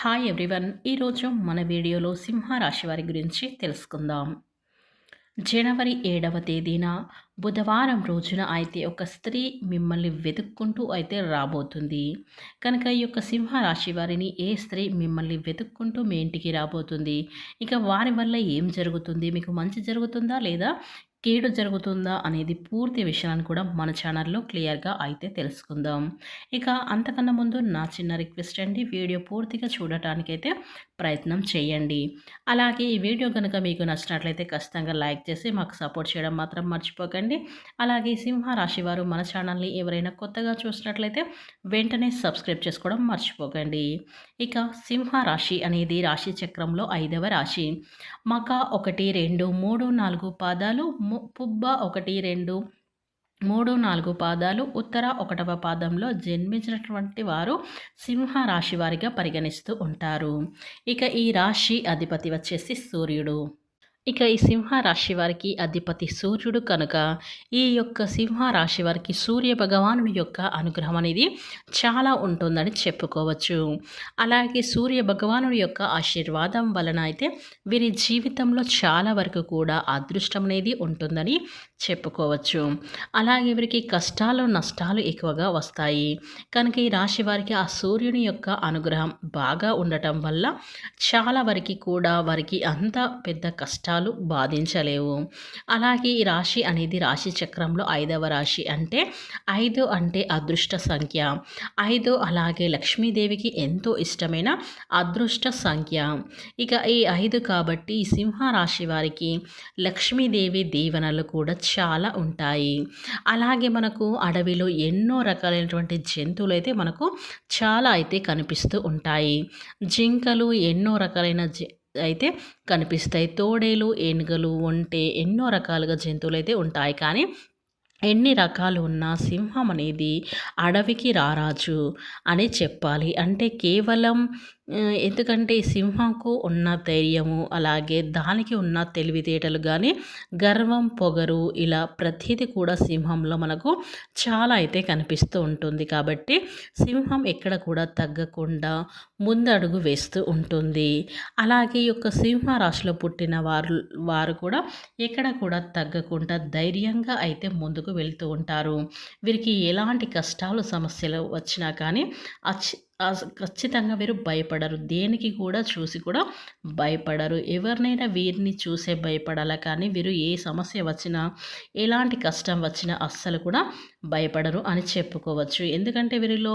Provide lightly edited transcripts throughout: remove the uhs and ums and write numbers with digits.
Hi everyone. ఈరోజు మన వీడియోలో సింహ రాశి వారి గురించి తెలుసుకుందాం. జనవరి 7వ తేదీన బుధవారం రోజున అయితే ఒక స్త్రీ మిమ్మల్ని వెతుక్కుంటూ అయితే రాబోతుంది. కనుక ఈ యొక్క సింహ రాశి వారిని ఏ స్త్రీ మిమ్మల్ని వెతుక్కుంటూ మీ ఇంటికి రాబోతుంది? ఇక వారి వల్ల ఏం జరుగుతుంది? మీకు మంచి జరుగుతుందా? లేదా కీడు జరుగుతుందా అనేది పూర్తి విషయాన్ని కూడా మన ఛానల్లో క్లియర్‌గా అయితే తెలుసుకుందాం. ఇక అంతకన్నా ముందు నా చిన్న రిక్వెస్ట్ అండి. వీడియో పూర్తిగా చూడటానికైతే ప్రయత్నం చేయండి. అలాగే ఈ వీడియో గనుక మీకు నచ్చినట్లయితే ఖచ్చితంగా లైక్ చేసి మాకు సపోర్ట్ చేయడం మాత్రం మర్చిపోకండి. అలాగే సింహ రాశి వారు మన ఛానల్‌ని ఎవరైనా కొత్తగా చూసినట్లయితే వెంటనే సబ్స్క్రైబ్ చేసుకోవడం మర్చిపోకండి. ఇక సింహ రాశి అనేది రాశి చక్రంలో 5వ రాశి. మక 1, 2, 3, 4 పాదాలు, పుబ్బ 1, 2, 3, 4 పాదాలు, ఉత్తర 1వ పాదంలో జన్మించినటువంటి వారు సింహ రాశి వారిగా పరిగణిస్తూ ఉంటారు. ఇక ఈ రాశి అధిపతి వచ్చేసి సూర్యుడు. ఇక ఈ సింహ రాశి వారికి అధిపతి సూర్యుడు కనుక ఈ యొక్క సింహ రాశి వారికి సూర్య భగవానుడి యొక్క అనుగ్రహం అనేది చాలా ఉంటుందని చెప్పుకోవచ్చు. అలాగే సూర్య భగవానుడి యొక్క ఆశీర్వాదం వలన అయితే వీరి జీవితంలో చాలా వరకు కూడా అదృష్టం అనేది ఉంటుందని చెప్పుకోవచ్చు. అలాగే వీరికి కష్టాలు నష్టాలు ఎక్కువగా వస్తాయి. కనుక ఈ రాశి వారికి ఆ సూర్యుని యొక్క అనుగ్రహం బాగా ఉండటం వల్ల చాలా వరకు కూడా వారికి అంత పెద్ద కష్టాలు బాధించలేవు. అలాగే ఈ రాశి అనేది రాశి చక్రంలో 5వ రాశి. అంటే 5 అంటే అదృష్ట సంఖ్య. 5 అలాగే లక్ష్మీదేవికి ఎంతో ఇష్టమైన అదృష్ట సంఖ్య. ఇక ఈ 5 కాబట్టి ఈ సింహ రాశి వారికి లక్ష్మీదేవి దీవెనలు కూడా చాలా ఉంటాయి. అలాగే మనకు అడవిలో ఎన్నో రకాలైనటువంటి జంతువులు అయితే మనకు చాలా అయితే కనిపిస్తూ ఉంటాయి. జింకలు ఎన్నో రకాలైన అయితే కనిపిస్తాయి. తోడేలు, ఏనుగలు, ఒంటె ఎన్నో రకాలుగా జంతువులైతే ఉంటాయి. కానీ ఎన్ని రకాలు ఉన్నా సింహం అనేది అడవికి రారాజు అని చెప్పాలి. అంటే కేవలం ఎందుకంటే ఈ సింహంకు ఉన్న ధైర్యము, అలాగే దానికి ఉన్న తెలివితేటలు కానీ, గర్వం, పొగరు ఇలా ప్రతీది కూడా సింహంలో మనకు చాలా అయితే కనిపిస్తూ ఉంటుంది. కాబట్టి సింహం ఎక్కడ కూడా తగ్గకుండా ముందడుగు వేస్తూ ఉంటుంది. అలాగే ఈ యొక్క సింహ రాశిలో పుట్టిన వారు కూడా ఎక్కడ కూడా తగ్గకుండా ధైర్యంగా అయితే ముందుకు వెళ్తూ ఉంటారు. వీరికి ఎలాంటి కష్టాలు సమస్యలు వచ్చినా కానీ ఖచ్చితంగా వీరు భయపడరు. దేనికి కూడా చూసి కూడా భయపడరు. ఎవరినైనా వీరిని చూసే భయపడాలా కానీ వీరు ఏ సమస్య వచ్చినా, ఎలాంటి కష్టం వచ్చినా అస్సలు కూడా భయపడరు అని చెప్పుకోవచ్చు. ఎందుకంటే వీరిలో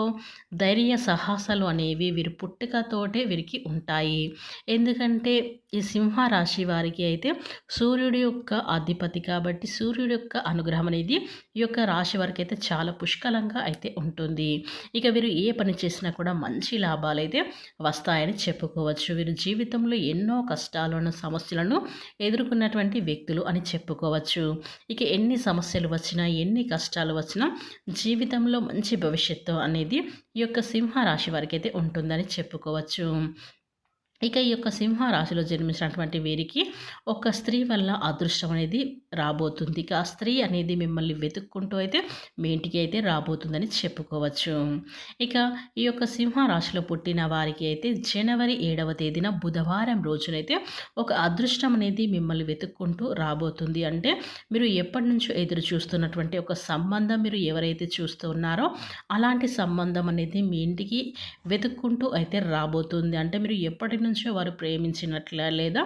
ధైర్య సాహసాలు అనేవి వీరి పుట్టుకతోటే వీరికి ఉంటాయి. ఎందుకంటే ఈ సింహ రాశి వారికి అయితే సూర్యుడి యొక్క అధిపతి కాబట్టి సూర్యుడి యొక్క అనుగ్రహం అనేది ఈ యొక్క రాశి వారికి అయితే చాలా పుష్కలంగా అయితే ఉంటుంది. ఇక వీరు ఏ పని చేసినా కూడా మంచి లాభాలు అయితే వస్తాయని చెప్పుకోవచ్చు. వీరు జీవితంలో ఎన్నో కష్టాలను సమస్యలను ఎదుర్కొన్నటువంటి వ్యక్తులు అని చెప్పుకోవచ్చు. ఇక ఎన్ని సమస్యలు వచ్చినా, ఎన్ని కష్టాలు వచ్చినా జీవితంలో మంచి భవిష్యత్తు అనేది ఈ యొక్క సింహ రాశి వారికి అయితే ఉంటుందని చెప్పుకోవచ్చు. ఇక ఈ యొక్క సింహ రాశిలో జన్మించినటువంటి వీరికి ఒక స్త్రీ వల్ల అదృష్టం అనేది రాబోతుంది. ఇక ఆ స్త్రీ అనేది మిమ్మల్ని వెతుక్కుంటూ అయితే మీ ఇంటికి అయితే రాబోతుందని చెప్పుకోవచ్చు. ఇక ఈ యొక్క సింహ రాశిలో పుట్టిన వారికి అయితే జనవరి 7వ తేదీన బుధవారం రోజునైతే ఒక అదృష్టం అనేది మిమ్మల్ని వెతుక్కుంటూ రాబోతుంది. అంటే మీరు ఎప్పటి నుంచో ఎదురు చూస్తున్నటువంటి ఒక సంబంధం మీరు ఎవరైతే చూస్తూ ఉన్నారో అలాంటి సంబంధం అనేది మీ ఇంటికి వెతుక్కుంటూ అయితే రాబోతుంది. అంటే మీరు ఎప్పటి నుంచో వారు ప్రేమించినట్ల లేదా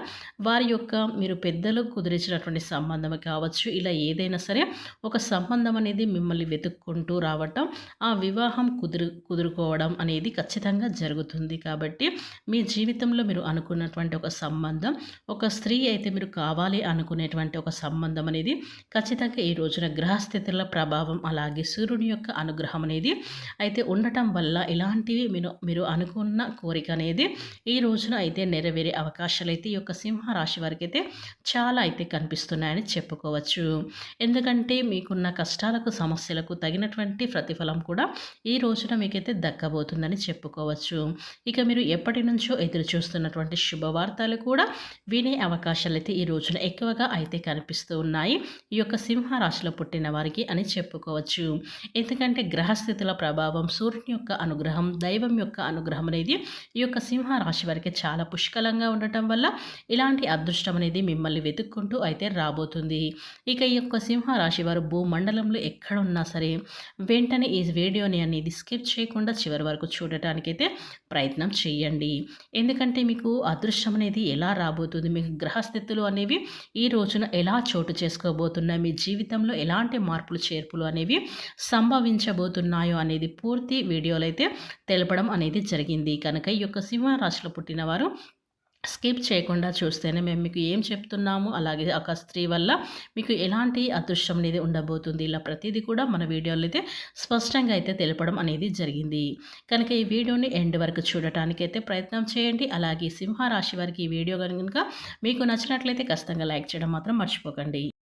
వారి యొక్క మీరు పెద్దలు కుదిరించినటువంటి సంబంధం కావచ్చు. ఇలా ఏదైనా సరే ఒక సంబంధం అనేది మిమ్మల్ని వెతుక్కుంటూ రావటం, ఆ వివాహం కుదురుకోవడం అనేది ఖచ్చితంగా జరుగుతుంది. కాబట్టి మీ జీవితంలో మీరు అనుకున్నటువంటి ఒక సంబంధం, ఒక స్త్రీ అయితే మీరు కావాలి అనుకునేటువంటి ఒక సంబంధం అనేది ఖచ్చితంగా ఈ రోజున గ్రహస్థితుల ప్రభావం అలాగే సూర్యుని యొక్క అనుగ్రహం అనేది అయితే ఉండటం వల్ల ఇలాంటివి మీరు అనుకున్న కోరిక అనేది ఈ రోజున అయితే నెరవేరే అవకాశాలైతే ఈ యొక్క సింహరాశి వారికైతే చాలా అయితే కనిపిస్తున్నాయని చెప్పుకోవచ్చు. ఎందుకంటే మీకున్న కష్టాలకు, సమస్యలకు తగినటువంటి ప్రతిఫలం కూడా ఈ రోజున మీకైతే దక్కబోతుందని చెప్పుకోవచ్చు. ఇక మీరు ఎప్పటినుంచో ఎదురు చూస్తున్నటువంటి శుభవార్తలు కూడా వినే అవకాశాలైతే ఈ రోజున ఎక్కువగా అయితే కనిపిస్తూ ఉన్నాయి ఈ యొక్క సింహరాశిలో పుట్టిన వారికి అని చెప్పుకోవచ్చు. ఎందుకంటే గ్రహస్థితుల ప్రభావం, సూర్యుని యొక్క అనుగ్రహం, దైవం యొక్క అనుగ్రహం అనేది ఈ యొక్క సింహరాశి వారికి చాలా పుష్కలంగా ఉండటం వల్ల ఇలాంటి అదృష్టం అనేది మిమ్మల్ని వెతుక్కుంటూ అయితే రాబోతుంది. ఇక ఈ యొక్క సింహరాశి వారు భూమండలంలో ఎక్కడున్నా సరే వెంటనే ఈ వీడియోని అనేది స్కిప్ చేయకుండా చివరి వరకు చూడటానికైతే ప్రయత్నం చేయండి. ఎందుకంటే మీకు అదృష్టం అనేది ఎలా రాబోతుంది, మీకు గ్రహస్థితులు అనేవి ఈ రోజున ఎలా చోటు చేసుకోబోతున్నాయి, మీ జీవితంలో ఎలాంటి మార్పులు చేర్పులు అనేవి సంభవించబోతున్నాయో అనేది పూర్తి వీడియోలో అయితే తెలపడం అనేది జరిగింది. కనుక ఈ యొక్క సింహరాశిలో పుట్టిన వారు స్కిప్ చేయకుండా చూస్తేనే మేము మీకు ఏం చెప్తున్నాము, అలాగే ఒక స్త్రీ వల్ల మీకు ఎలాంటి అదృష్టం అనేది ఉండబోతుంది, ఇలా ప్రతిదీ కూడా మన వీడియోలో అయితే స్పష్టంగా అయితే తెలపడం అనేది జరిగింది. కనుక ఈ వీడియోని ఎండ్ వరకు చూడటానికైతే ప్రయత్నం చేయండి. అలాగే సింహరాశి వారికి ఈ వీడియో కనుక మీకు నచ్చినట్లయితే ఖచ్చితంగా లైక్ చేయడం మాత్రం మర్చిపోకండి.